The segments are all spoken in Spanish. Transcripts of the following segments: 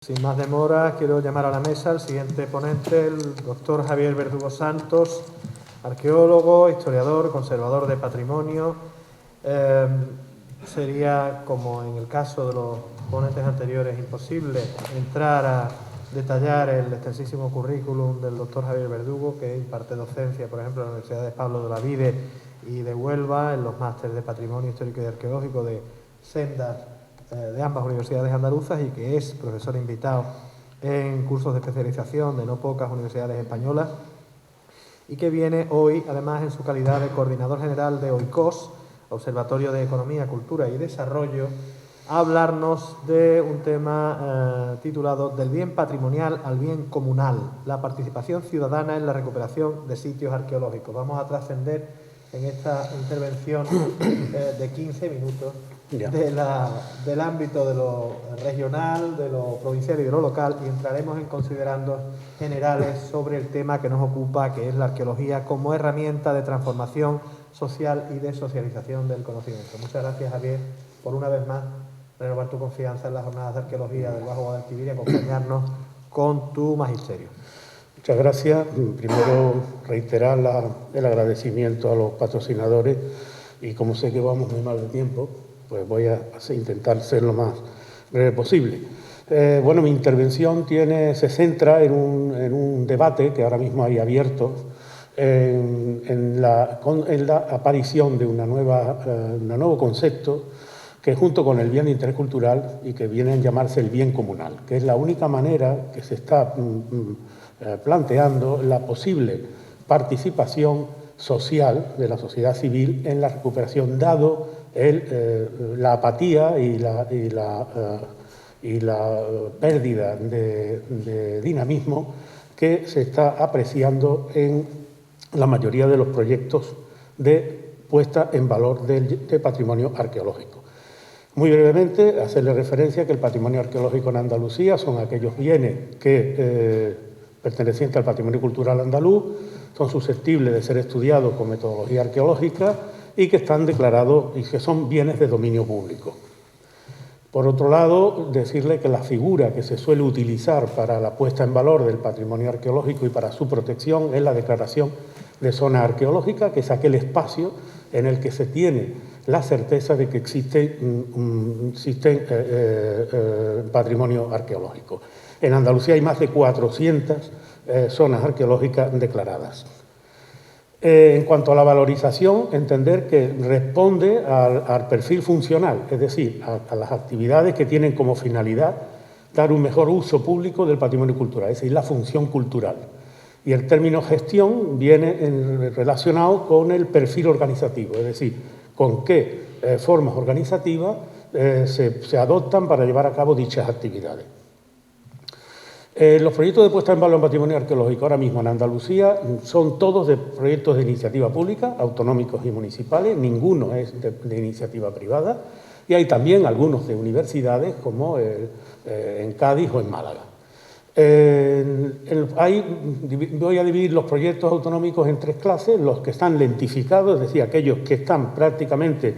Sin más demora, quiero llamar a la mesa al siguiente ponente, el doctor Javier Verdugo Santos, arqueólogo, historiador, conservador de patrimonio. Sería, como en el caso de los ponentes anteriores, imposible entrar a detallar el extensísimo currículum del doctor Javier Verdugo, que imparte docencia, por ejemplo, en la Universidad de Pablo de Olavide y de Huelva, en los másteres de Patrimonio Histórico y Arqueológico de sendas de ambas universidades andaluzas, y que es profesor invitado en cursos de especialización de no pocas universidades españolas, y que viene hoy, además, en su calidad de coordinador general de OICOS, Observatorio de Economía, Cultura y Desarrollo, a hablarnos de un tema titulado Del bien patrimonial al bien comunal, la participación ciudadana en la recuperación de sitios arqueológicos. Vamos a trascender en esta intervención de 15 minutos del ámbito de lo regional, de lo provincial y de lo local, y entraremos en considerandos generales sobre el tema que nos ocupa, que es la arqueología como herramienta de transformación social y de socialización del conocimiento. Muchas gracias, Javier, por una vez más renovar tu confianza en las jornadas de arqueología del Bajo Guadalquivir y acompañarnos con tu magisterio. Muchas gracias. Primero, reiterar el agradecimiento a los patrocinadores, y como sé que vamos muy mal de tiempo, pues voy a intentar ser lo más breve posible. Bueno, mi intervención se centra en un debate que ahora mismo hay abierto en la aparición de un nuevo concepto que, junto con el bien de interés cultural, y que viene a llamarse el bien comunal, que es la única manera que se está planteando la posible participación social de la sociedad civil en la recuperación, dado la apatía y la pérdida de dinamismo que se está apreciando en la mayoría de los proyectos de puesta en valor de patrimonio arqueológico. Muy brevemente, hacerle referencia que el patrimonio arqueológico en Andalucía son aquellos bienes que, pertenecientes al patrimonio cultural andaluz, son susceptibles de ser estudiados con metodología arqueológica y que están declarados y que son bienes de dominio público. Por otro lado, decirle que la figura que se suele utilizar para la puesta en valor del patrimonio arqueológico y para su protección es la declaración de zona arqueológica, que es aquel espacio en el que se tiene la certeza de que existe patrimonio arqueológico. En Andalucía hay más de 400 zonas arqueológicas declaradas. En cuanto a la valorización, entender que responde al perfil funcional, es decir, a las actividades que tienen como finalidad dar un mejor uso público del patrimonio cultural, es decir, la función cultural. Y el término gestión viene relacionado con el perfil organizativo, es decir, con qué formas organizativas se adoptan para llevar a cabo dichas actividades. Los proyectos de puesta en valor en patrimonio arqueológico ahora mismo en Andalucía son todos de proyectos de iniciativa pública, autonómicos y municipales, ninguno es de iniciativa privada, y hay también algunos de universidades, como en Cádiz o en Málaga. Voy a dividir los proyectos autonómicos en tres clases: los que están lentificados, es decir, aquellos que están prácticamente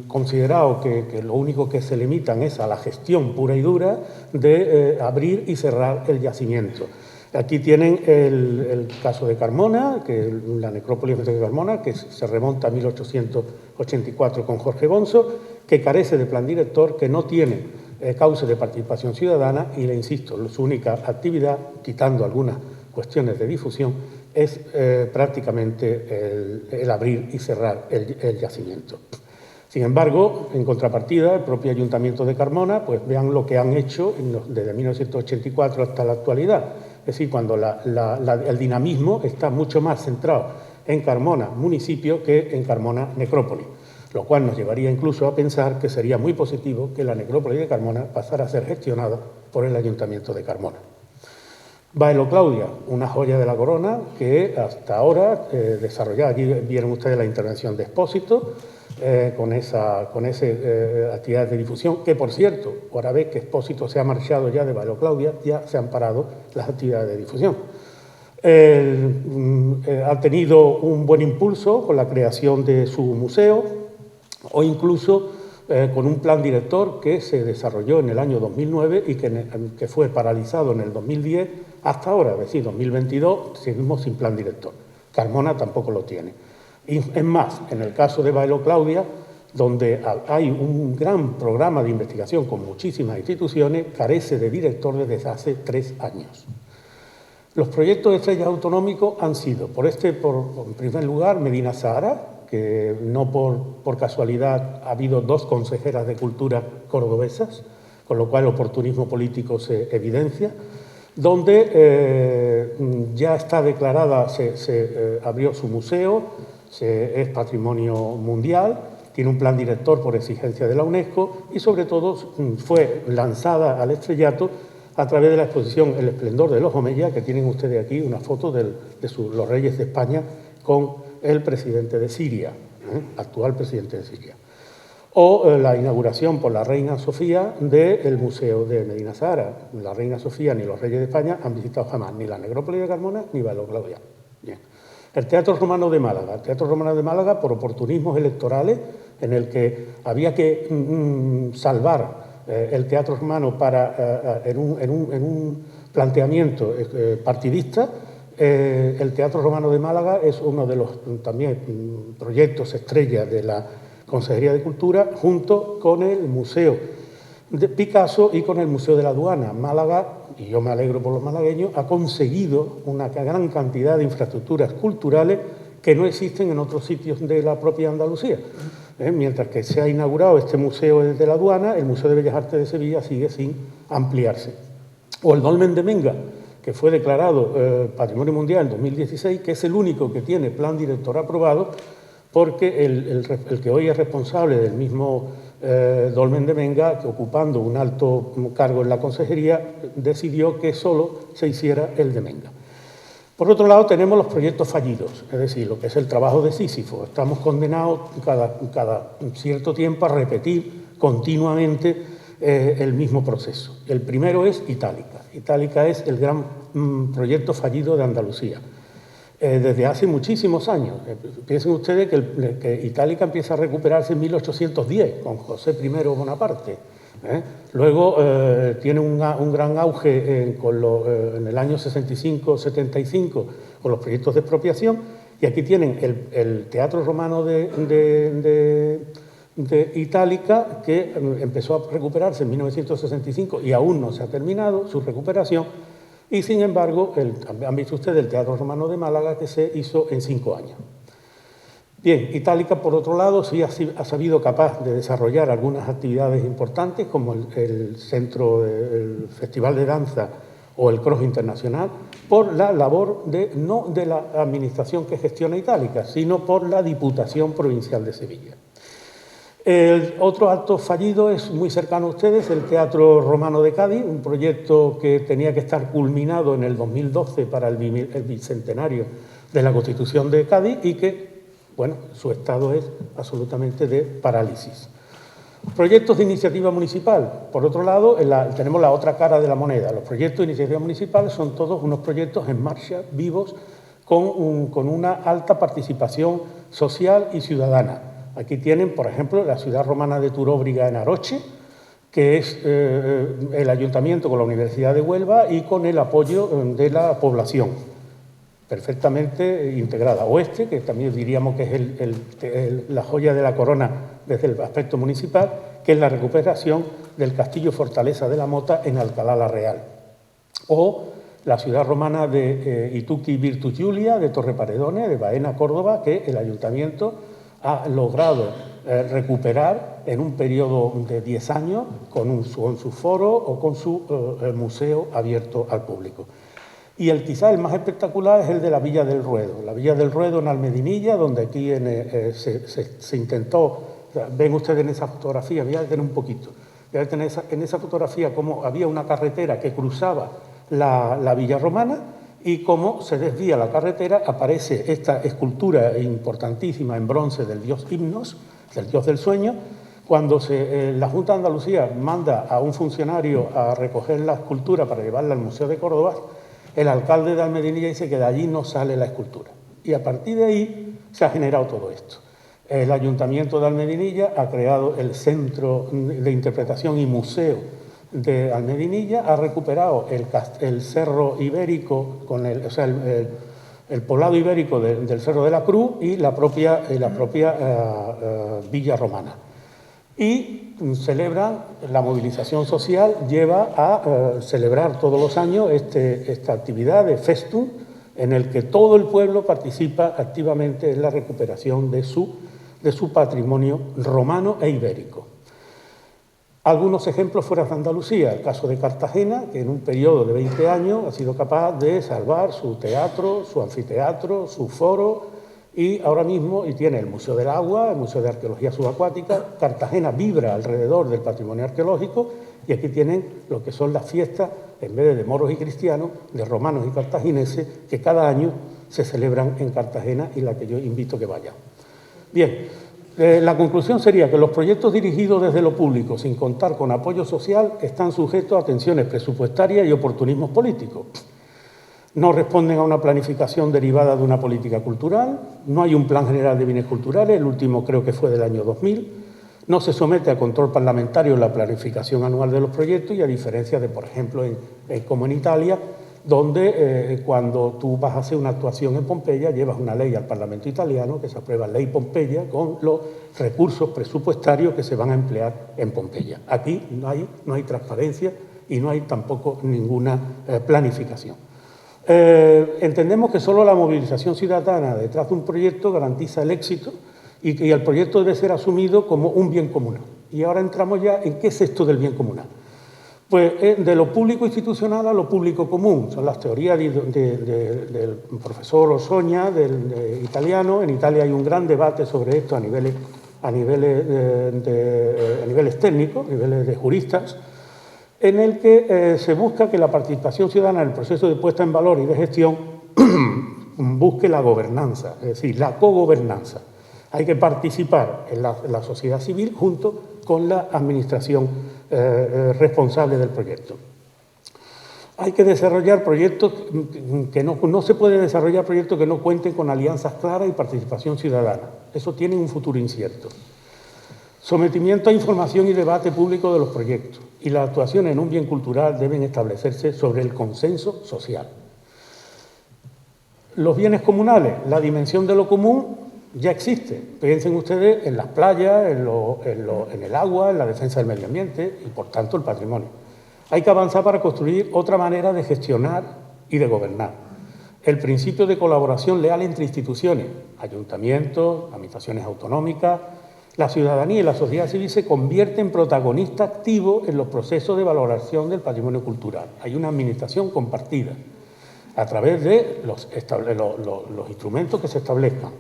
considerados que lo único que se limitan es a la gestión pura y dura de abrir y cerrar el yacimiento. Aquí tienen el caso de Carmona, que la necrópolis de Carmona, que se remonta a 1884 con Jorge Bonso, que carece de plan director, que no tiene cauce de participación ciudadana, y le insisto, su única actividad, quitando algunas cuestiones de difusión, es prácticamente el abrir y cerrar el yacimiento. Sin embargo, en contrapartida, el propio Ayuntamiento de Carmona, pues vean lo que han hecho desde 1984 hasta la actualidad. Es decir, cuando el dinamismo está mucho más centrado en Carmona municipio que en Carmona necrópolis, lo cual nos llevaría incluso a pensar que sería muy positivo que la necrópolis de Carmona pasara a ser gestionada por el Ayuntamiento de Carmona. Baelo Claudia, una joya de la corona que hasta ahora desarrollada. Aquí vieron ustedes la intervención de Expósito con esa actividad de difusión, que, por cierto, ahora vez que Expósito se ha marchado ya de Baelo Claudia, ya se han parado las actividades de difusión. Ha tenido un buen impulso con la creación de su museo, o incluso con un plan director que se desarrolló en el año 2009 y que fue paralizado en el 2010 hasta ahora, es decir, 2022 seguimos sin plan director. Carmona tampoco lo tiene. Y es más, en el caso de Baelo Claudia, donde hay un gran programa de investigación con muchísimas instituciones, carece de director desde hace 3 años. Los proyectos de estrellas autonómicos han sido, en primer lugar, Medina Zahara, que no por casualidad ha habido 2 consejeras de cultura cordobesas, con lo cual el oportunismo político se evidencia, donde ya está declarada, se abrió su museo, es patrimonio mundial, tiene un plan director por exigencia de la UNESCO y sobre todo fue lanzada al estrellato a través de la exposición El esplendor de los Omeya, que tienen ustedes aquí una foto de los reyes de España con el presidente de Siria, actual presidente de Siria. O la inauguración por la reina Sofía del Museo de Medina Zahara. La reina Sofía ni los reyes de España han visitado jamás ni la necrópolis de Carmona ni Baelo Claudia. Bien. El Teatro Romano de Málaga. El Teatro Romano de Málaga, por oportunismos electorales, en el que había que salvar el Teatro Romano en un planteamiento partidista. El Teatro Romano de Málaga es uno de los también proyectos estrella de la Consejería de Cultura, junto con el Museo de Picasso y con el Museo de la Aduana. Málaga, y yo me alegro por los malagueños, ha conseguido una gran cantidad de infraestructuras culturales que no existen en otros sitios de la propia Andalucía. Mientras que se ha inaugurado este museo de la Aduana, el Museo de Bellas Artes de Sevilla sigue sin ampliarse. O el Dolmen de Menga, que fue declarado Patrimonio Mundial en 2016, que es el único que tiene plan director aprobado, porque el que hoy es responsable del mismo Dolmen de Menga, que ocupando un alto cargo en la consejería, decidió que solo se hiciera el de Menga. Por otro lado, tenemos los proyectos fallidos, es decir, lo que es el trabajo de Sísifo. Estamos condenados cada cierto tiempo a repetir continuamente el mismo proceso. El primero es Itálica. Itálica es el gran proyecto fallido de Andalucía. Desde hace muchísimos años. Piensen ustedes que Itálica empieza a recuperarse en 1810, con José I Bonaparte. Luego tiene un gran auge en el año 65-75 con los proyectos de expropiación, y aquí tienen el Teatro Romano de Itálica, que empezó a recuperarse en 1965 y aún no se ha terminado su recuperación, y sin embargo, han visto ustedes el Teatro Romano de Málaga, que se hizo en 5 años. Bien, Itálica, por otro lado, sí ha sabido capaz de desarrollar algunas actividades importantes, como el centro, el Festival de Danza o el Cross Internacional, por la labor no de la administración que gestiona Itálica, sino por la Diputación Provincial de Sevilla. El otro acto fallido es muy cercano a ustedes, el Teatro Romano de Cádiz, un proyecto que tenía que estar culminado en el 2012 para el bicentenario de la Constitución de Cádiz y que, bueno, su estado es absolutamente de parálisis. Proyectos de iniciativa municipal. Por otro lado, tenemos la otra cara de la moneda. Los proyectos de iniciativa municipal son todos unos proyectos en marcha, vivos, con una alta participación social y ciudadana. Aquí tienen, por ejemplo, la ciudad romana de Turóbriga en Aroche, que es el ayuntamiento con la Universidad de Huelva y con el apoyo de la población, perfectamente integrada. Oeste, que también diríamos que es la joya de la corona desde el aspecto municipal, que es la recuperación del castillo fortaleza de la Mota en Alcalá la Real. O la ciudad romana de Ituqui Virtus Julia, de Torreparedones, de Baena, Córdoba, que el ayuntamiento ha logrado recuperar en un periodo de 10 años con su foro o con su museo abierto al público. Y quizá el más espectacular es el de la Villa del Ruedo. La Villa del Ruedo en Almedinilla, donde aquí se intentó, ven ustedes en esa fotografía, voy a detener un poquito, voy a detener en esa fotografía cómo había una carretera que cruzaba la Villa Romana, y cómo se desvía la carretera, aparece esta escultura importantísima en bronce del dios Himnos, del dios del sueño. Cuando la Junta de Andalucía manda a un funcionario a recoger la escultura para llevarla al Museo de Córdoba, el alcalde de Almedinilla dice que de allí no sale la escultura. Y a partir de ahí se ha generado todo esto. El Ayuntamiento de Almedinilla ha creado el Centro de Interpretación y Museo de Almedinilla, ha recuperado el Cerro Ibérico, el poblado ibérico del Cerro de la Cruz y la propia Villa Romana. Y celebra, la movilización social lleva a celebrar todos los años esta actividad de Festum, en el que todo el pueblo participa activamente en la recuperación de su patrimonio romano e ibérico. Algunos ejemplos fuera de Andalucía, el caso de Cartagena, que en un periodo de 20 años ha sido capaz de salvar su teatro, su anfiteatro, su foro, y ahora mismo tiene el Museo del Agua, el Museo de Arqueología Subacuática. Cartagena vibra alrededor del patrimonio arqueológico, y aquí tienen lo que son las fiestas, en vez de moros y cristianos, de romanos y cartagineses, que cada año se celebran en Cartagena y la que yo invito a que vayan. Bien. La conclusión sería que los proyectos dirigidos desde lo público, sin contar con apoyo social, están sujetos a tensiones presupuestarias y oportunismos políticos. No responden a una planificación derivada de una política cultural, no hay un plan general de bienes culturales, el último creo que fue del año 2000, no se somete a control parlamentario la planificación anual de los proyectos, y a diferencia de, por ejemplo, como en Italia, donde cuando tú vas a hacer una actuación en Pompeya, llevas una ley al Parlamento italiano, que se aprueba Ley Pompeya, con los recursos presupuestarios que se van a emplear en Pompeya. Aquí no hay transparencia y no hay tampoco ninguna planificación. Entendemos que solo la movilización ciudadana detrás de un proyecto garantiza el éxito, y que el proyecto debe ser asumido como un bien comunal. Y ahora entramos ya en qué es esto del bien comunal. Pues de lo público institucional a lo público común. Son las teorías del profesor Osoña, del italiano. En Italia hay un gran debate sobre esto a niveles técnicos, a niveles de juristas, en el que se busca que la participación ciudadana en el proceso de puesta en valor y de gestión busque la gobernanza, es decir, la cogobernanza. Hay que participar en la sociedad civil junto con la administración responsable del proyecto. Hay que desarrollar proyectos que no se puede desarrollar proyectos que no cuenten con alianzas claras y participación ciudadana. Eso tiene un futuro incierto. Sometimiento a información y debate público de los proyectos, y las actuaciones en un bien cultural deben establecerse sobre el consenso social. Los bienes comunales, la dimensión de lo común ya existe. Piensen ustedes en las playas, en el agua, en la defensa del medio ambiente y, por tanto, el patrimonio. Hay que avanzar para construir otra manera de gestionar y de gobernar. El principio de colaboración leal entre instituciones, ayuntamientos, administraciones autonómicas, la ciudadanía y la sociedad civil se convierten en protagonistas activos en los procesos de valoración del patrimonio cultural. Hay una administración compartida a través de los instrumentos que se establezcan.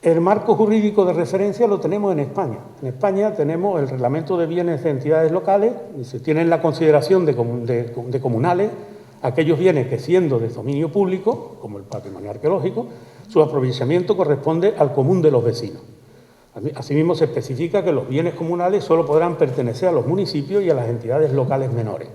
El marco jurídico de referencia lo tenemos en España. En España tenemos el Reglamento de Bienes de Entidades Locales, y se tiene en la consideración de comunales aquellos bienes que, siendo de dominio público, como el patrimonio arqueológico, su aprovechamiento corresponde al común de los vecinos. Asimismo, se especifica que los bienes comunales solo podrán pertenecer a los municipios y a las entidades locales menores.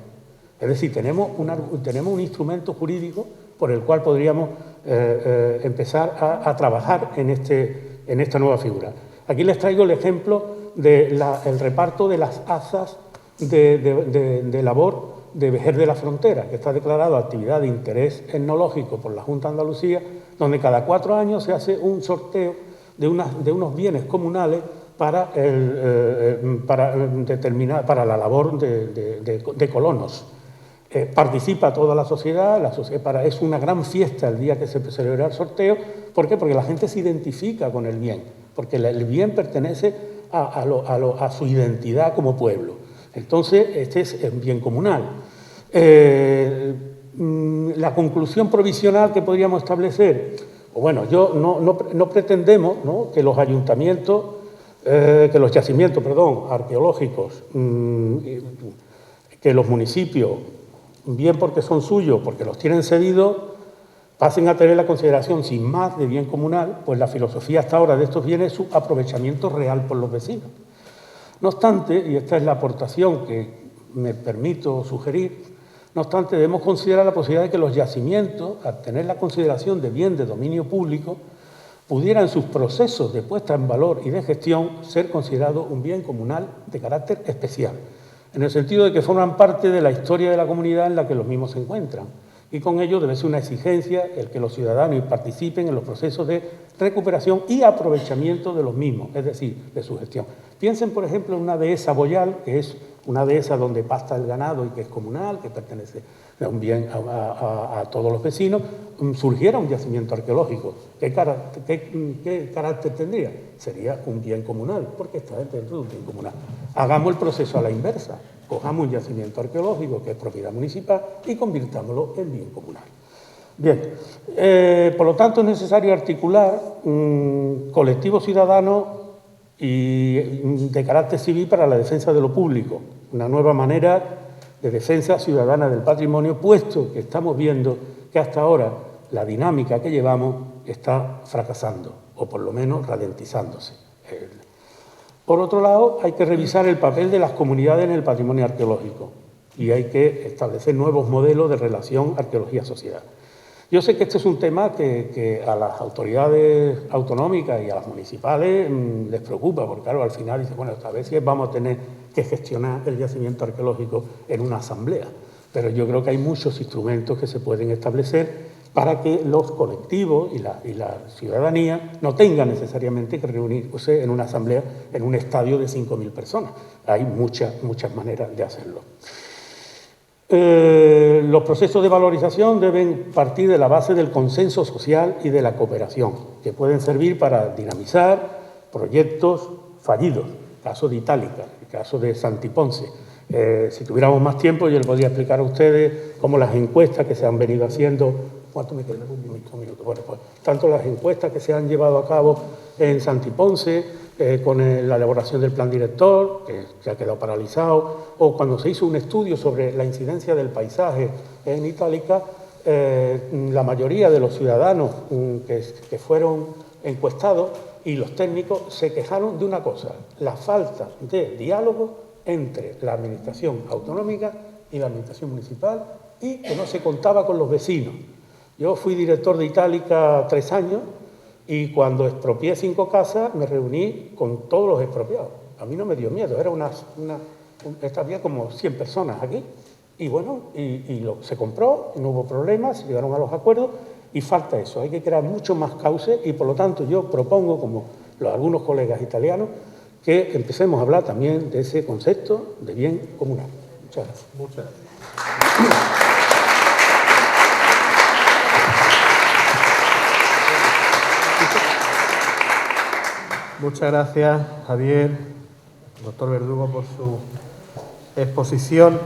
Es decir, tenemos un instrumento jurídico por el cual podríamos empezar a trabajar en esta nueva figura. Aquí les traigo el ejemplo del reparto de las azas de labor de Vejer de la Frontera, que está declarado actividad de interés etnológico por la Junta de Andalucía, donde cada 4 años se hace un sorteo de unos bienes comunales para la labor de colonos. Participa toda la sociedad, es una gran fiesta el día que se celebra el sorteo. ¿Por qué? Porque la gente se identifica con el bien, porque el bien pertenece a su identidad como pueblo. Entonces, este es el bien comunal. La conclusión provisional que podríamos establecer, no pretendemos, ¿no?, que los ayuntamientos, que los yacimientos, arqueológicos, que los municipios, bien porque son suyos, porque los tienen cedidos, pasen a tener la consideración sin más de bien comunal, pues la filosofía hasta ahora de estos bienes es su aprovechamiento real por los vecinos. No obstante, y esta es la aportación que me permito sugerir, no obstante, debemos considerar la posibilidad de que los yacimientos, al tener la consideración de bien de dominio público, pudiera en sus procesos de puesta en valor y de gestión ser considerado un bien comunal de carácter especial, en el sentido de que forman parte de la historia de la comunidad en la que los mismos se encuentran. Y con ello debe ser una exigencia el que los ciudadanos participen en los procesos de recuperación y aprovechamiento de los mismos, es decir, de su gestión. Piensen, por ejemplo, en una dehesa boyal, que es una dehesa donde pasta el ganado y que es comunal, que pertenece a un bien a todos los vecinos, surgiera un yacimiento arqueológico. ¿Qué carácter tendría? Sería un bien comunal, porque está dentro de un bien comunal. Hagamos el proceso a la inversa. Cojamos un yacimiento arqueológico que es propiedad municipal y convirtámoslo en bien comunal. Bien, por lo tanto es necesario articular colectivos ciudadanos y de carácter civil para la defensa de lo público, una nueva manera de defensa ciudadana del patrimonio, puesto que estamos viendo que hasta ahora la dinámica que llevamos está fracasando, o por lo menos ralentizándose. Por otro lado, hay que revisar el papel de las comunidades en el patrimonio arqueológico y hay que establecer nuevos modelos de relación arqueología-sociedad. Yo sé que este es un tema que a las autoridades autonómicas y a las municipales les preocupa, porque claro, al final dicen, bueno, esta vez sí vamos a tener que gestionar el yacimiento arqueológico en una asamblea, pero yo creo que hay muchos instrumentos que se pueden establecer para que los colectivos y la ciudadanía no tengan necesariamente que reunirse en una asamblea en un estadio de 5.000 personas. Hay muchas maneras de hacerlo. Los procesos de valorización deben partir de la base del consenso social y de la cooperación, que pueden servir para dinamizar proyectos fallidos. El caso de Itálica, el caso de Santi Ponce. Si tuviéramos más tiempo, yo les podría explicar a ustedes cómo las encuestas que se han venido haciendo. ¿Cuánto me queda? Un minuto. Bueno, pues tanto las encuestas que se han llevado a cabo en Santi Ponce, con la elaboración del plan director, que ha quedado paralizado, o cuando se hizo un estudio sobre la incidencia del paisaje en Itálica, la mayoría de los ciudadanos que fueron encuestados y los técnicos se quejaron de una cosa: la falta de diálogo entre la administración autonómica y la administración municipal, y que no se contaba con los vecinos. Yo fui director de Itálica 3 años y cuando expropié 5 casas me reuní con todos los expropiados. A mí no me dio miedo, había como 100 personas aquí. Y bueno, se compró, no hubo problemas, se llegaron a los acuerdos y falta eso. Hay que crear mucho más cauces y por lo tanto yo propongo, como algunos colegas italianos, que empecemos a hablar también de ese concepto de bien comunal. Muchas gracias. Muchas gracias. Muchas gracias, Javier, doctor Verdugo, por su exposición.